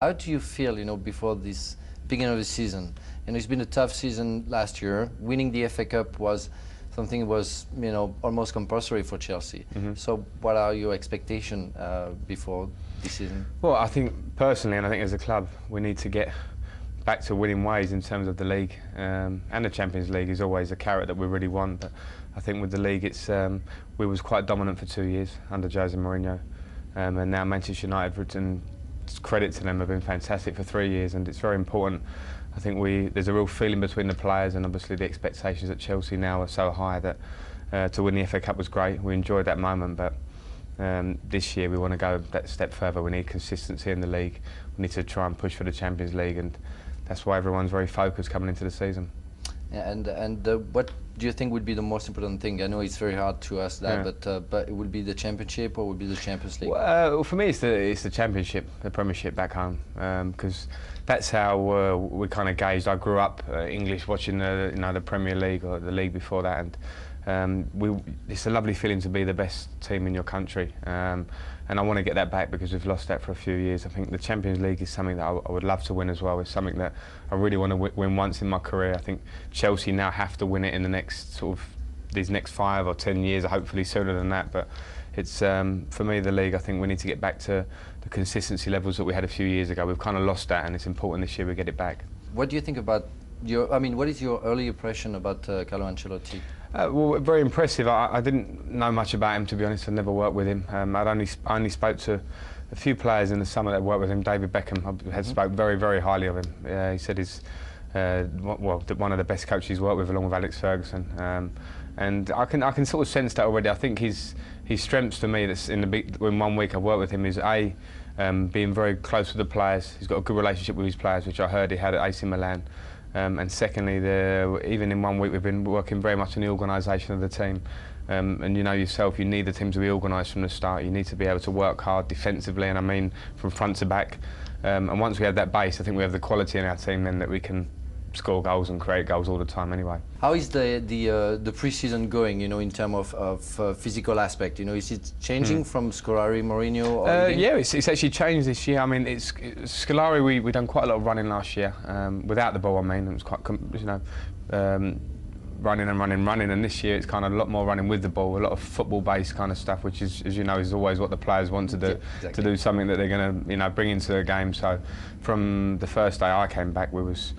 How do you feel, before this beginning of the season? And it's been a tough season last year. Winning the FA Cup was something almost compulsory for Chelsea. So what are your expectations before this season? Well, I think personally, and I think as a club, we need to get back to winning ways in terms of the league, and the Champions League is always a carrot that we really want. But I think with the league, we was quite dominant for 2 years under Jose Mourinho, and now Manchester United, and credit to them, have been fantastic for 3 years, and it's very important. I think there's a real feeling between the players, and obviously the expectations at Chelsea now are so high that to win the FA Cup was great. We enjoyed that moment, but this year we want to go that step further. We need consistency in the league. We need to try and push for the Champions League, and that's why everyone's very focused coming into the season. Yeah, and what do you think would be the most important thing? I know it's very hard to ask that, yeah. But it would be the Championship or would be the Champions League? Well, for me, it's the Championship, the Premiership back home, because that's how we kind of gauged. I grew up English, watching the Premier League or the league before that, and it's a lovely feeling to be the best team in your country. And I want to get that back because we've lost that for a few years. I think the Champions League is something that I would love to win as well. It's something that I really want to win once in my career. I think Chelsea now have to win it in the next these next 5 or 10 years, hopefully sooner than that. But it's for me, the league, I think we need to get back to the consistency levels that we had a few years ago. We've kind of lost that, and it's important this year we get it back. What do you think about what is your early impression about Carlo Ancelotti? Well, very impressive. I didn't know much about him, to be honest. I never worked with him. I only spoke to a few players in the summer that worked with him. David Beckham had spoke very, very highly of him. He said he's one of the best coaches he's worked with, along with Alex Ferguson. And I can sort of sense that already. I think his strengths for me, that's in 1 week I've worked with him, is being very close with the players. He's got a good relationship with his players, which I heard he had at AC Milan. And secondly, even in 1 week we've been working very much on the organisation of the team. And you know yourself, you need the team to be organised from the start. You need to be able to work hard defensively, and I mean from front to back. And once we have that base, I think we have the quality in our team then that we can score goals and create goals all the time anyway. How is the pre-season going, in terms of physical aspect? Is it changing from Scolari, Mourinho? Yeah, it's actually changed this year. I mean, Scolari, we done quite a lot of running last year, without the ball. I mean, it was quite, running, and this year it's kind of a lot more running with the ball, a lot of football-based kind of stuff, which is, as you know, is always what the players want to do, to do something that they're going to, bring into the game. So from the first day I came back, we was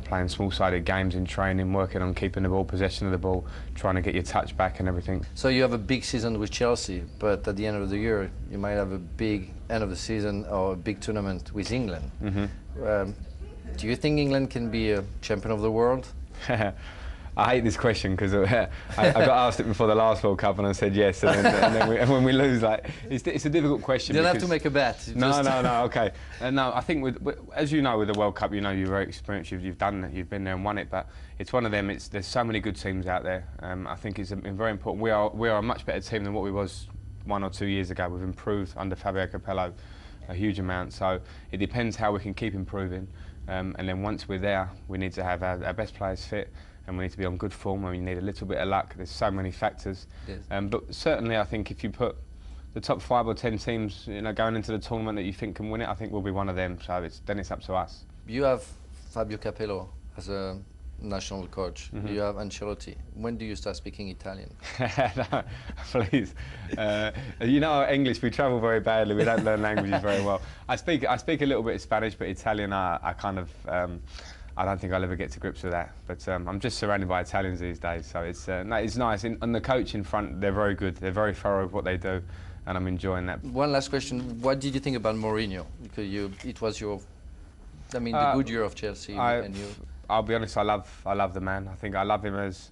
playing small-sided games in training, working on keeping the ball, possession of the ball, trying to get your touch back and everything. So you have a big season with Chelsea, but at the end of the year you might have a big end of the season or a big tournament with England. Do you think England can be a champion of the world? I hate this question because I got asked it before the last World Cup and I said yes, and then when we lose, it's a difficult question. You don't have to make a bet. No, okay. No, I think as you know, with the World Cup, you're very experienced. You've done it. You've been there and won it. But it's one of them. There's so many good teams out there. I think it's very important. We are a much better team than what we was 1 or 2 years ago. We've improved under Fabio Capello a huge amount. So it depends how we can keep improving. And then once we're there, we need to have our best players fit, and we need to be on good form, and we need a little bit of luck. There's so many factors. Yes. But certainly I think if you put the top 5 or 10 teams going into the tournament that you think can win it, I think we'll be one of them. So then it's up to us. You have Fabio Capello as a national coach. You have Ancelotti. When do you start speaking Italian? No, please. English, we travel very badly. We don't learn languages very well. I speak a little bit of Spanish, but Italian I kind of I don't think I'll ever get to grips with that. But I'm just surrounded by Italians these days, so it's nice. And the coach in front, they're very good. They're very thorough with what they do, and I'm enjoying that. One last question: what did you think about Mourinho? Because it was your, the good year of Chelsea. I'll be honest, I love the man. I think I love him as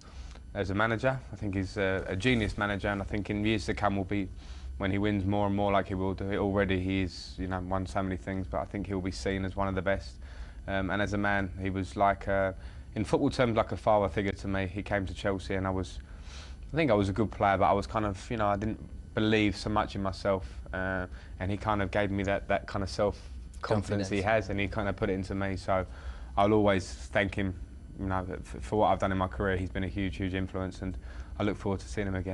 a manager. I think he's a genius manager, and I think in years to come will be when he wins more and more, like he will do. Already he's won so many things, but I think he'll be seen as one of the best. And as a man, he was like, in football terms, like a father figure to me. He came to Chelsea, and I think I was a good player, but I was kind of, I didn't believe so much in myself, and he kind of gave me that kind of self-confidence he has, and he kind of put it into me. So I'll always thank him, for what I've done in my career. He's been a huge, huge influence, and I look forward to seeing him again.